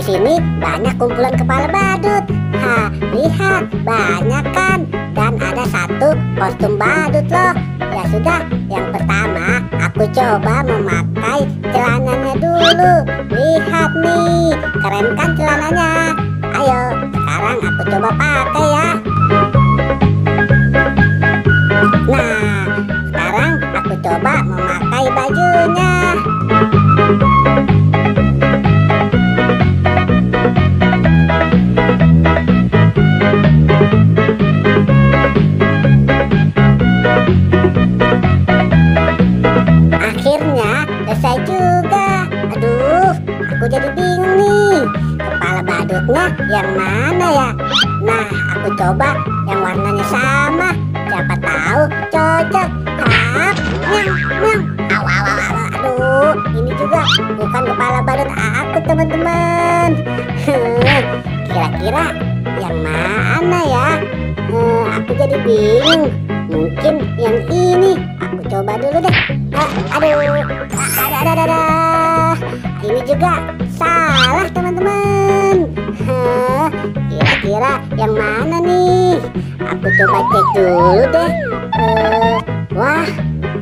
sini banyak kumpulan kepala badut. Lihat, banyak kan? Dan ada satu kostum badut loh. Ya sudah, yang pertama aku coba memakai celananya dulu. Lihat nih, keren kan celananya? Ayo, sekarang aku coba pakai ya. Nah, sekarang aku coba memakai bajunya. Akhirnya selesai juga. Aduh, aku jadi bingung nih. Kepala badutnya yang mana ya? Nah, aku coba yang warnanya sama. Siapa tahu cocok. Nyam. Aduh, ini juga bukan kepala badut aku, teman-teman. Kira-kira yang mana ya? Aku jadi bingung. Mungkin yang ini. Aku coba dulu deh. Ada. Ini juga salah, teman-teman. Kira-kira yang mana nih? Aku coba cek dulu deh. Wah,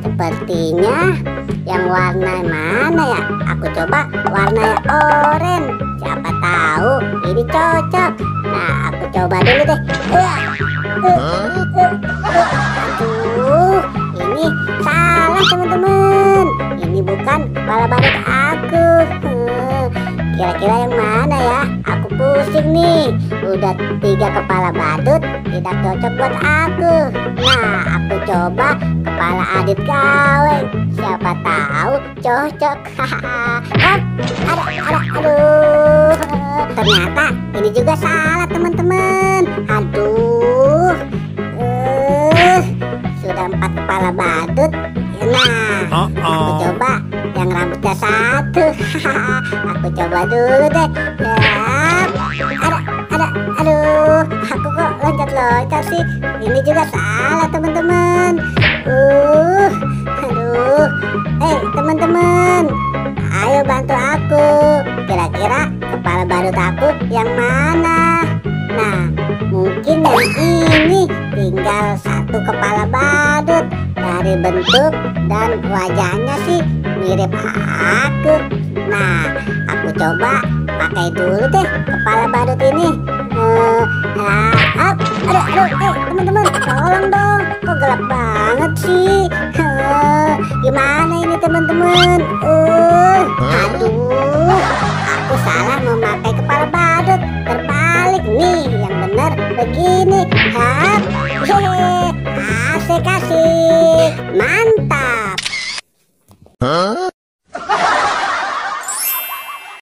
sepertinya yang warna mana ya? Aku coba warna oranye. Siapa tahu ini cocok. Nah, aku coba dulu deh. Aduh, ini salah, teman-teman. Ini bukan kepala badut aku. Kira-kira yang mana ya? Aku pusing nih. Udah 3 kepala badut tidak cocok buat aku. Nah, aku coba kepala Adit Gaweng. Siapa tahu cocok. Aduh. Ternyata ini juga salah, teman-teman. Aduh. Sudah 4 kepala badut. Nah, aku coba yang rambutnya 1. Aku coba dulu deh. Aduh, aku kok loncat-loncat sih. Ini juga salah, teman-teman. Aduh. Teman-teman, ayo bantu aku. Kira-kira kepala badut aku yang mana? Nah, mungkin yang ini. Tinggal 1 kepala badut. Dari bentuk dan wajahnya sih mirip aku. Nah, aku coba pakai dulu deh kepala badut ini. Aduh, teman-teman, tolong dong. Kok gelap banget sih? Gimana ini, teman-teman? Aduh, aku salah memakai kepala badut. Terbalik nih, yang benar begini. Asik